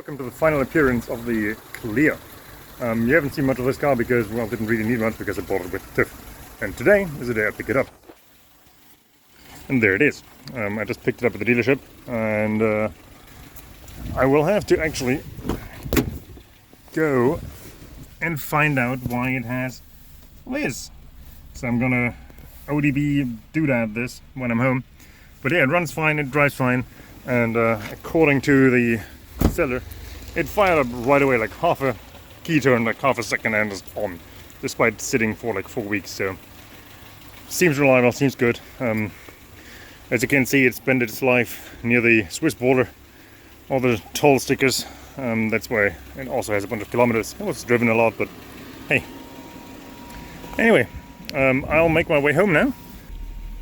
welcome to the final appearance of the Clio. You haven't seen much of this car because, well, didn't really need much because I bought it with TIFF. And today is the day I pick it up. And there it is. I just picked it up at the dealership, and I will have to actually go and find out why it has this. So I'm gonna ODB doodad this when I'm home. But yeah, it runs fine, it drives fine, and according to the seller, it fired up right away, like half a key turn, like half a second, and is on, despite sitting for like 4 weeks. So seems reliable, seems good. As you can see, it spent its life near the Swiss border, all the toll stickers. That's why it also has a bunch of kilometers. It was driven a lot, but hey. Anyway, I'll make my way home now.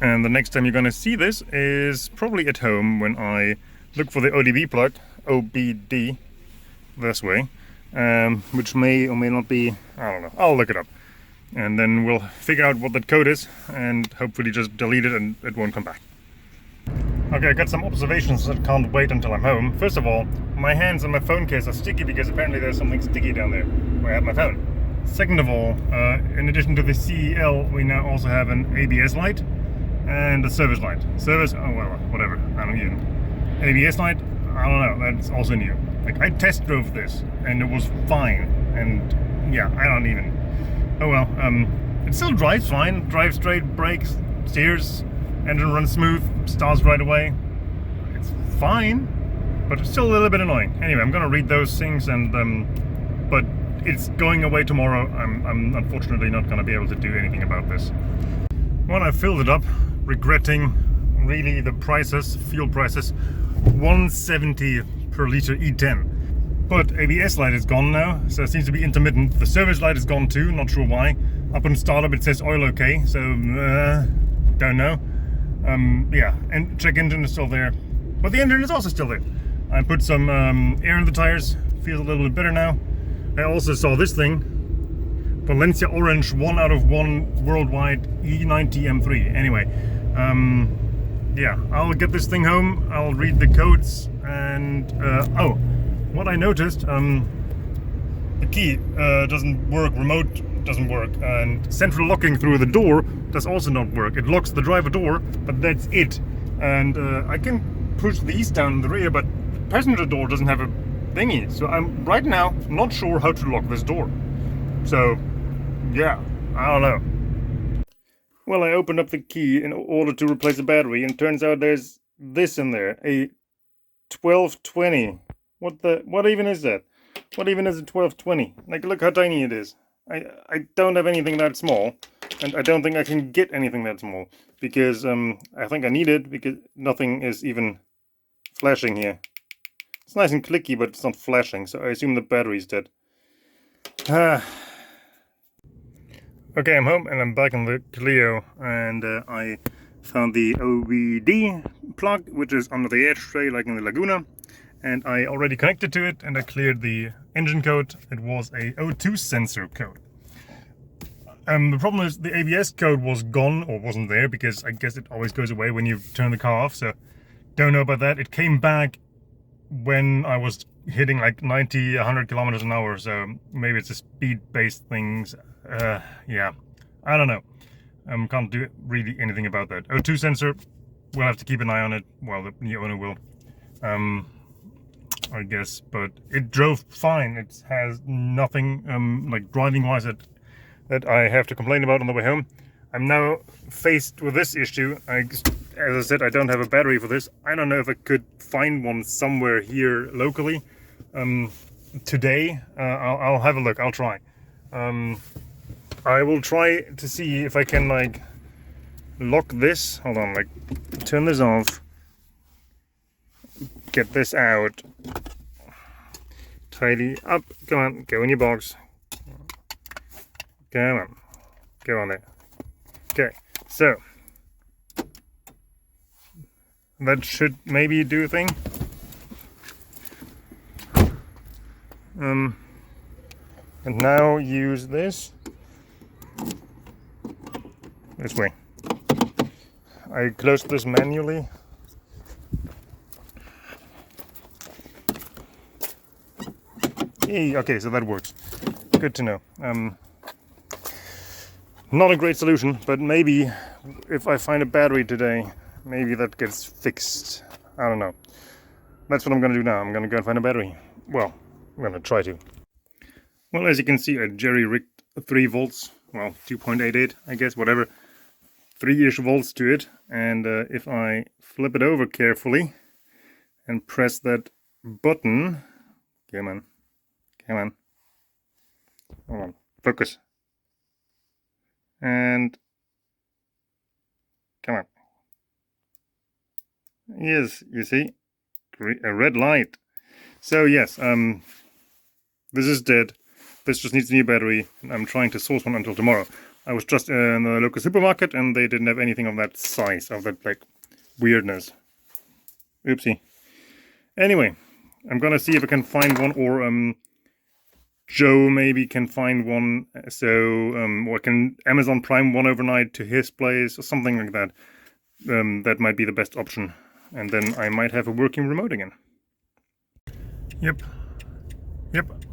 And the next time you're gonna see this is probably at home when I look for the ODB plug, OBD, this way, which may or may not be, I don't know, I'll look it up. And then we'll figure out what that code is and hopefully just delete it and it won't come back. Okay, I got some observations that can't wait until I'm home. First of all, my hands and my phone case are sticky because apparently there's something sticky down there where I have my phone. Second of all, in addition to the CEL, we now also have an ABS light and a service light. Service, oh well, whatever, I don't even. ABS light, I don't know, that's also new. Like, I test drove this and it was fine, and yeah, I don't even. Oh well, it still drives fine, drives straight, brakes, steers, engine runs smooth, starts right away. It's fine, but it's still a little bit annoying. Anyway, I'm gonna read those things, and but it's going away tomorrow. I'm unfortunately not gonna be able to do anything about this. When I filled it up, regretting really the prices, fuel prices, 170 per liter E10. But ABS light is gone now, so it seems to be intermittent. The service light is gone too, not sure why. Up on startup it says oil okay, so don't know. Yeah, and check engine is still there, but the engine is also still there. I put some air in the tires, feels a little bit better now. I also saw this thing, Valencia Orange 1 out of 1 worldwide E90 M3. Anyway, yeah, I'll get this thing home, I'll read the codes, and oh, what I noticed, the key doesn't work, remote doesn't work, and central locking through the door does also not work. It locks the driver door, but that's it. And I can push these down in the rear, but the passenger door doesn't have a thingy. So I'm right now not sure how to lock this door. So yeah, I don't know. Well, I opened up the key in order to replace the battery, and turns out there's this in there, a 1220. What even is that? What even is a 1220? Like, look how tiny it is. I don't have anything that small, and I don't think I can get anything that small, because I think I need it, because nothing is even flashing here. It's nice and clicky, but it's not flashing, so I assume the battery's dead. Okay, I'm home and I'm back on the Clio, and I found the OBD plug, which is under the edge tray like in the Laguna, and I already connected to it, and I cleared the engine code. It was a O2 sensor code. The problem is the ABS code was gone, or wasn't there, because I guess it always goes away when you turn the car off, so don't know about that. It came back when I was hitting like 90, 100 kilometers an hour, so maybe it's a speed-based things. Yeah, I don't know. Can't do really anything about that. O2 sensor, we'll have to keep an eye on it. Well, the owner will, I guess, but it drove fine. It has nothing like driving-wise that I have to complain about on the way home. I'm now faced with this issue. As I said, I don't have a battery for this. I don't know if I could find one somewhere here locally today. I'll have a look. I'll try. I will try to see if I can like lock this. Hold on, like turn this off. Get this out. Tidy up. Come on, go in your box. Come on. Go on there. Okay, so that should maybe do a thing. And now use this way. I closed this manually. Hey, okay, so that works. Good to know. Not a great solution, but maybe if I find a battery today, maybe that gets fixed. I don't know. That's what I'm gonna do now. I'm gonna go and find a battery. Well, I'm gonna try to. Well, as you can see, I jerry-rigged 3 volts. Well, 2.88, I guess, whatever. 3-ish volts to it. And if I flip it over carefully and press that button... Come on. Come on. Hold on. Focus. And... Come on. Yes, you see? A red light. So yes, this is dead. This just needs a new battery. I'm trying to source one until tomorrow. I was just in the local supermarket and they didn't have anything of that size, of that like weirdness. Oopsie. Anyway, I'm gonna see if I can find one, or Joe maybe can find one. So or can Amazon Prime one overnight to his place or something like that. That might be the best option. And then I might have a working remote again. Yep,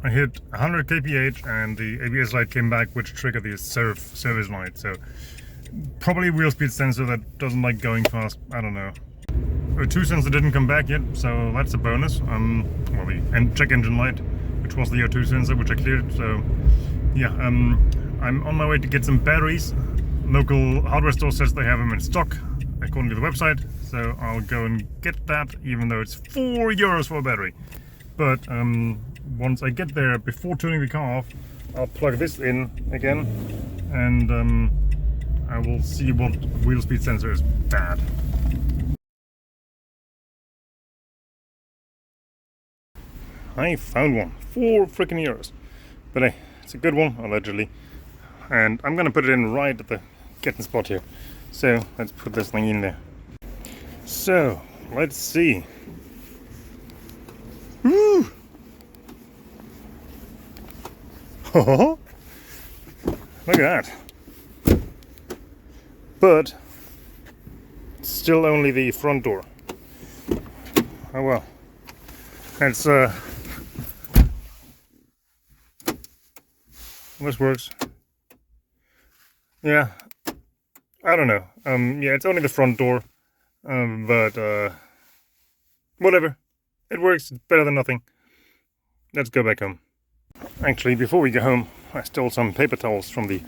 I hit 100 kph and the ABS light came back, which triggered the service light. So probably wheel speed sensor that doesn't like going fast. I don't know. O2 sensor didn't come back yet, so that's a bonus. Well, the check engine light, which was the O2 sensor, which I cleared. So yeah, I'm on my way to get some batteries. Local hardware store says they have them in stock, according to the website. So I'll go and get that, even though it's €4 for a battery. But once I get there, before turning the car off, I'll plug this in again, and I will see what wheel speed sensor is bad. I found one, €4 frickin'. But hey, it's a good one, allegedly. And I'm gonna put it in right at the getting spot here. So let's put this thing in there. So let's see. Woo! Oh, look at that. But still only the front door. Oh well. That's this works. Yeah. I don't know. Yeah, it's only the front door. But whatever. It works. It's better than nothing. Let's go back home. Actually, before we go home, I stole some paper towels from the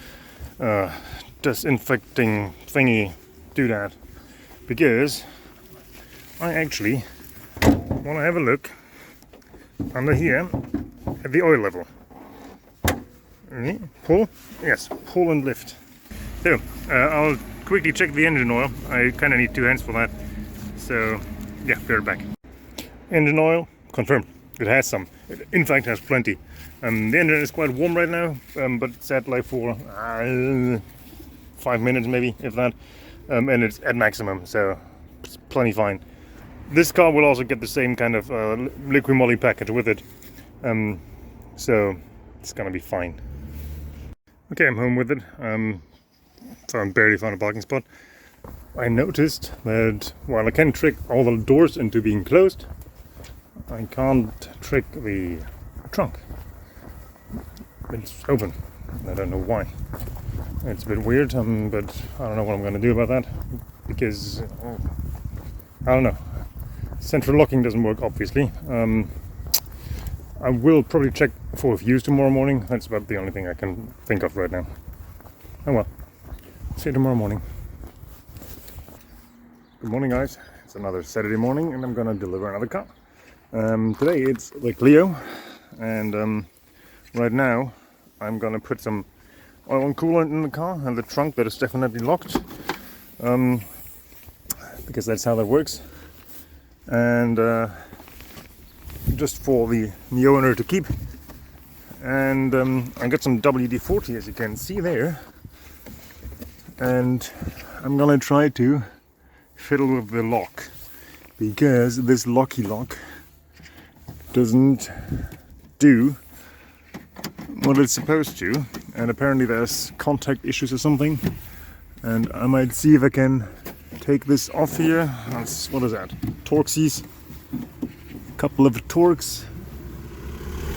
disinfecting thingy doodad, because I actually want to have a look under here at the oil level. Pull? Yes, pull and lift. So, I'll quickly check the engine oil. I kind of need 2 hands for that. So, yeah, be right back. Engine oil, confirmed. It has some. It, in fact, has plenty. The engine is quite warm right now, but it's at like for 5 minutes maybe, if that. And it's at maximum, so it's plenty fine. This car will also get the same kind of liquid moly package with it. So it's gonna be fine. Okay, I'm home with it. So I barely found a parking spot. I noticed that while I can trick all the doors into being closed, I can't trick the trunk. It's open. I don't know why. It's a bit weird, but I don't know what I'm going to do about that, because I don't know. Central locking doesn't work, obviously. I will probably check for views tomorrow morning. That's about the only thing I can think of right now. Oh well. See you tomorrow morning. Good morning, guys. It's another Saturday morning, and I'm going to deliver another car. Today it's the Clio, and right now I'm gonna put some oil and coolant in the car and the trunk that is definitely locked, because that's how that works, and just for the owner to keep. And I got some WD-40, as you can see there, and I'm gonna try to fiddle with the lock, because this locky lock doesn't do what it's supposed to, and apparently there's contact issues or something, and I might see if I can take this off here. What is that? Torxies. Couple of Torx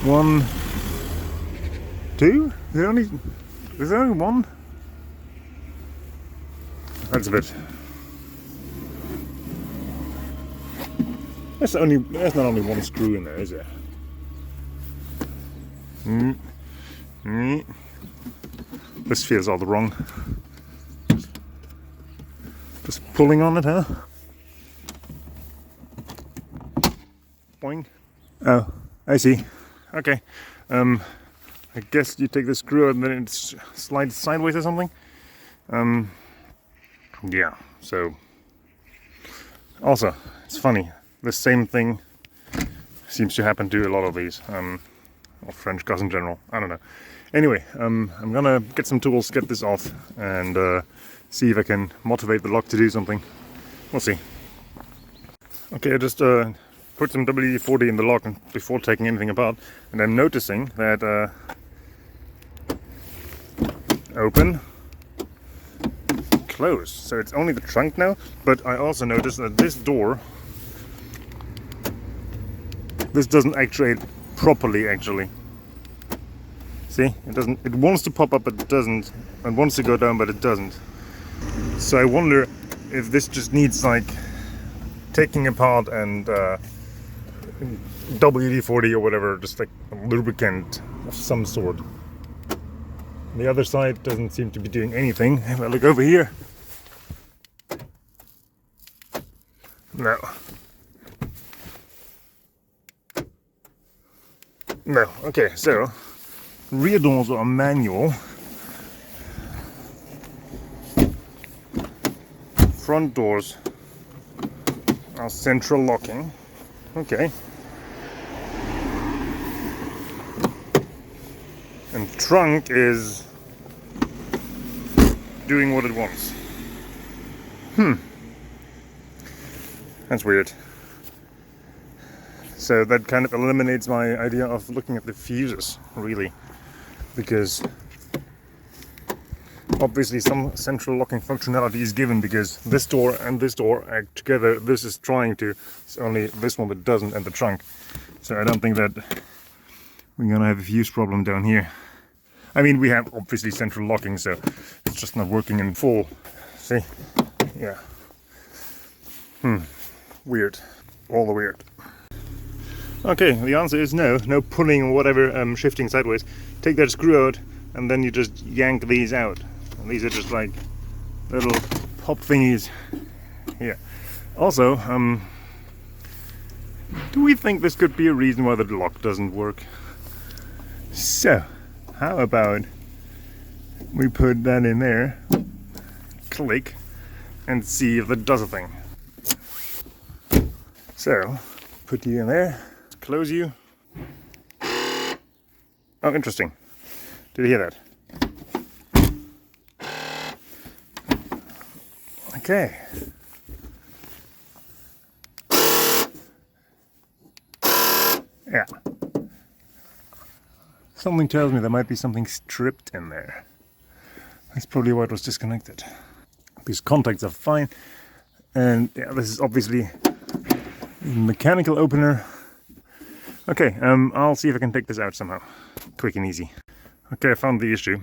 1, 2? Is there only one? That's a bit. There's not only one screw in there, is there? This feels all wrong. Just pulling on it, huh? Boing. Oh, I see. Okay. I guess you take the screw out and then it slides sideways or something. Yeah, so. Also, it's funny. The same thing seems to happen to a lot of these. Or French cars in general. I don't know. Anyway, I'm gonna get some tools, get this off, and see if I can motivate the lock to do something. We'll see. Okay, I just put some WD-40 in the lock before taking anything apart, and I'm noticing that open, close. So it's only the trunk now, but I also noticed that this door, this doesn't actuate properly actually. See, it doesn't. It wants to pop up, but it doesn't. It wants to go down, but it doesn't. So I wonder if this just needs like taking apart and WD-40 or whatever, just like a lubricant of some sort. The other side doesn't seem to be doing anything. If I look over here, no. No. Okay, so rear doors are manual. Front doors are central locking. Okay. And trunk is doing what it wants. That's weird. So that kind of eliminates my idea of looking at the fuses, really, because obviously some central locking functionality is given, because this door and this door act together. This is trying to, it's only this one that doesn't, and the trunk. So I don't think that we're gonna have a fuse problem down here. I mean, we have obviously central locking, so it's just not working in full. See? Yeah. Weird. All the weird. Okay, the answer is no. No pulling or whatever, shifting sideways. Take that screw out, and then you just yank these out. And these are just like little pop thingies here. Also, do we think this could be a reason why the lock doesn't work? So, how about we put that in there, click, and see if that does a thing. So, put you in there, close you. Oh, interesting. Did you hear that? Okay. Yeah. Something tells me there might be something stripped in there. That's probably why it was disconnected. These contacts are fine. And yeah, this is obviously a mechanical opener. Okay, I'll see if I can take this out somehow. Quick and easy. Okay, I found the issue.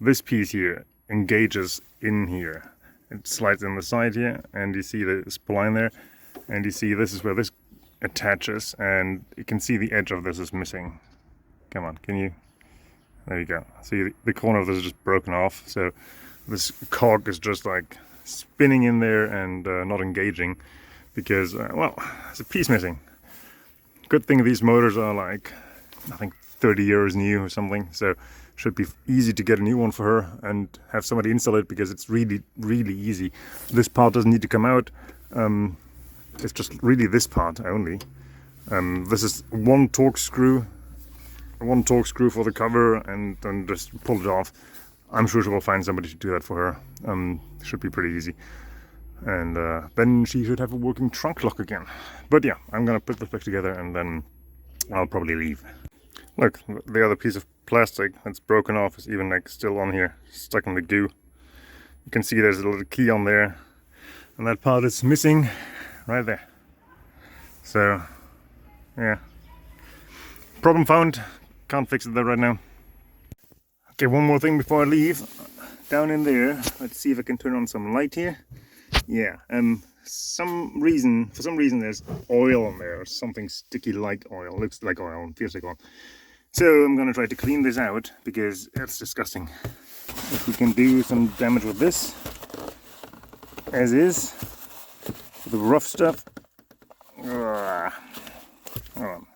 This piece here engages in here. It slides in the side here, and you see the spline there. And you see this is where this attaches, and you can see the edge of this is missing. Come on, can you? There you go. See, the corner of this is just broken off, so this cog is just like spinning in there and not engaging because, well, there's a piece missing. Good thing these motors are like, I think 30 years new or something, so should be easy to get a new one for her and have somebody install it, because it's really, really easy. This part doesn't need to come out. It's just really this part only. This is one torque screw for the cover, and then just pull it off. I'm sure she will find somebody to do that for her. Should be pretty easy. And then she should have a working trunk lock again. But yeah, I'm gonna put this back together and then I'll probably leave. Look, the other piece of plastic that's broken off is even like still on here, stuck in the goo. You can see there's a little key on there, and that part is missing right there. So yeah, Problem found. Can't fix it there right now. Okay, one more thing before I leave. Down in there, let's see if I can turn on some light here. Yeah, for some reason there's oil in there, something sticky like oil, looks like oil, feels like oil. So I'm gonna try to clean this out because it's disgusting. If we can do some damage with this, as is, with the rough stuff. Hold on.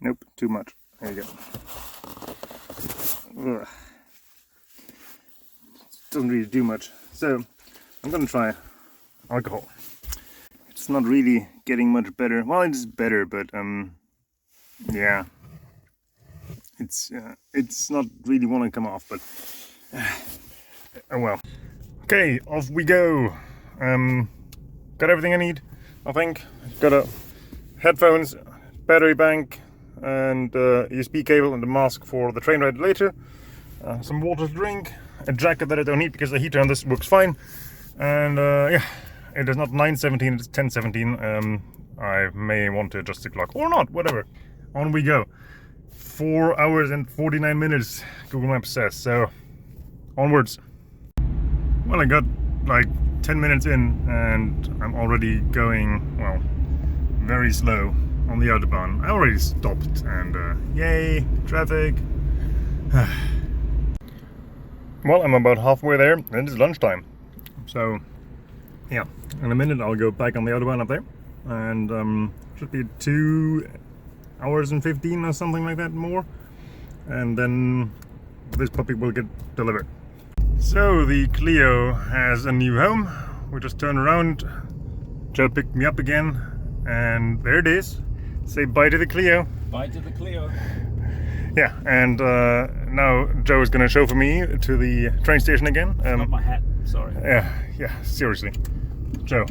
Nope, too much. There you go. Ugh. Doesn't really do much. So I'm gonna try alcohol. It's not really getting much better. Well, it's better, but yeah, it's not really want to come off. But oh well. Okay, off we go. Got everything I need, I think. Got a headphones, battery bank, and USB cable, and the mask for the train ride later. Some water to drink, a jacket that I don't need because the heater on this works fine. And yeah, it is not 9:17, it's 10:17. I may want to adjust the clock or not, whatever. On we go. 4 hours and 49 minutes, Google Maps says, so onwards. Well, I got like 10 minutes in and I'm already going, well, very slow on the Autobahn. I already stopped and yay, traffic. Well, I'm about halfway there and it's lunchtime. So yeah, in a minute I'll go back on the Autobahn up there and should be 2 hours and 15 or something like that more, and then this puppy will get delivered. So the Clio has a new home. We just turned around, Joe picked me up again, and there it is. Say bye to the Clio. Bye to the Clio. Yeah, and now Joe is gonna chauffeur me to the train station again. Not my hat, sorry. Yeah, seriously. Joe,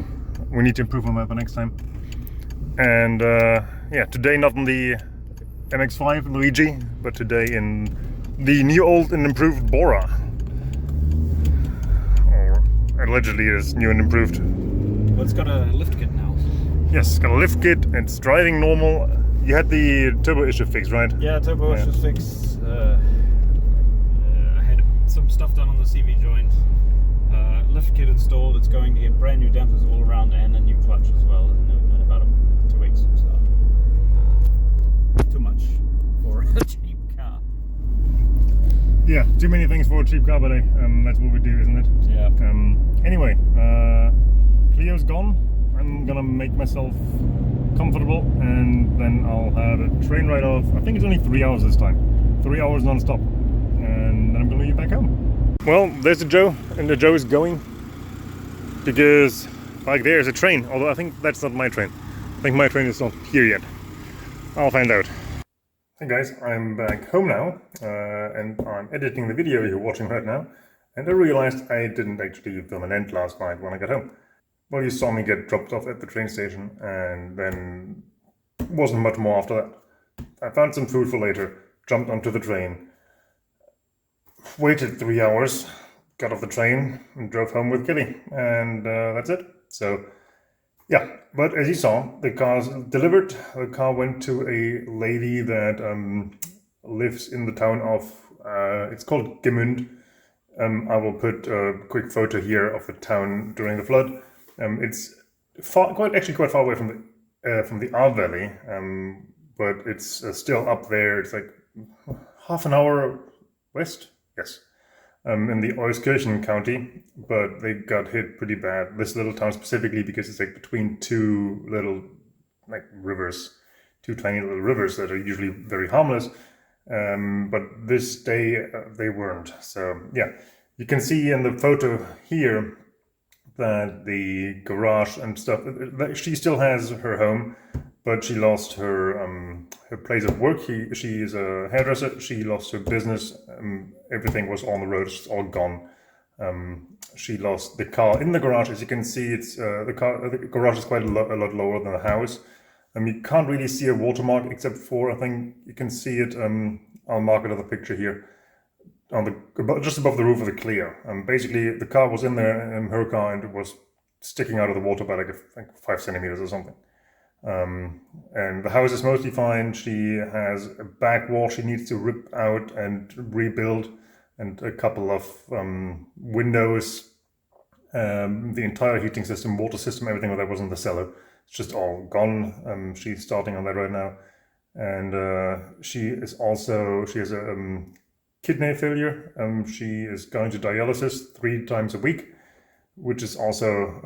we need to improve on that for next time. And yeah, today not in the MX-5 Luigi, but today in the new, old and improved Bora. Or allegedly it is new and improved. Well, it's got a lift kit now. Yes, it's got a lift kit, it's driving normal. You had the turbo issue fixed, right? Yeah, turbo issue fixed. I had some stuff done on the CV joint. Lift kit installed. It's going to get brand new dampers all around and a new clutch as well in about 2 weeks. So too much for a cheap car. Yeah, too many things for a cheap car, but that's what we do, isn't it? Yeah. Anyway, Clio's gone. I'm gonna make myself comfortable and then I'll have a train ride of, I think it's only 3 hours this time. 3 hours non-stop. And then I'm gonna leave back home. Well, there's the Joe, and the Joe is going because like there's a train, although I think that's not my train. I think my train is not here yet. I'll find out. Hey guys, I'm back home now and I'm editing the video you're watching right now, and I realized I didn't actually film an end last night when I got home. Well, you saw me get dropped off at the train station and then wasn't much more after that. I found some food for later, jumped onto the train, waited 3 hours, got off the train and drove home with Kitty, and that's it. So yeah, but as you saw, the car's delivered. The car went to a lady that lives in the town of, it's called Gemünd. I will put a quick photo here of the town during the flood. It's quite far away from the Ahr Valley, but it's still up there. It's like half an hour west, yes, in the Euskirchen county, but they got hit pretty bad. This little town specifically because it's like between two little like rivers, two tiny little rivers that are usually very harmless. But this day they weren't. So yeah, you can see in the photo here that the garage and stuff, she still has her home, but she lost her her place of work. She is a hairdresser. She lost her business. Everything was on the road. It's all gone. She lost the car in the garage. As you can see, it's the garage is quite a lot lower than the house. You can't really see a watermark except for, I think you can see it. I'll mark it on the picture here, just above the roof of the Clio. Basically, the car was in there, her car, and it was sticking out of the water by like 5 centimeters or something. And the house is mostly fine. She has a back wall she needs to rip out and rebuild, and a couple of windows. The entire heating system, water system, everything that was in the cellar, it's just all gone. She's starting on that right now. And she has a kidney failure. She is going to dialysis 3 times a week, which is also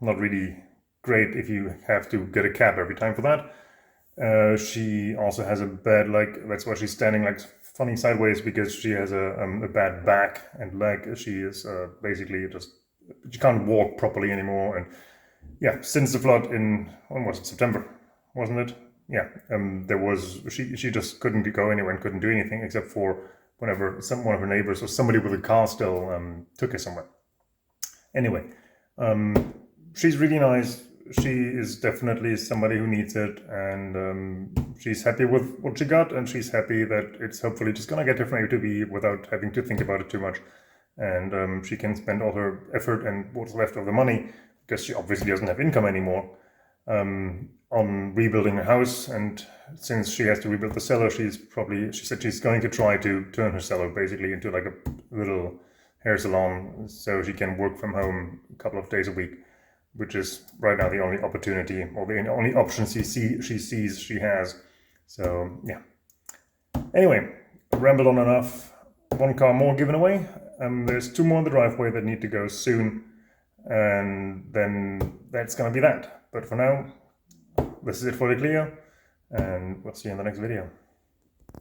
not really great if you have to get a cab every time for that. She also has a bad leg. That's why she's standing like funny sideways, because she has a bad back and leg. She is basically she can't walk properly anymore. And yeah, since the flood in, when was it, September, wasn't it? Yeah, she just couldn't go anywhere and couldn't do anything except for whenever one of her neighbors or somebody with a car still took her somewhere. Anyway, she's really nice. She is definitely somebody who needs it, and she's happy with what she got, and she's happy that it's hopefully just gonna get her from A to B without having to think about it too much. And she can spend all her effort and what's left of the money, because she obviously doesn't have income anymore, on rebuilding her house. And since she has to rebuild the cellar, she said she's going to try to turn her cellar basically into like a little hair salon, so she can work from home a couple of days a week, which is right now the only opportunity or the only option she sees she has. So yeah. Anyway, rambled on enough. 1 car more given away. There's 2 more in the driveway that need to go soon, and then that's gonna be that. But for now, this is it for the Clio, and we'll see you in the next video.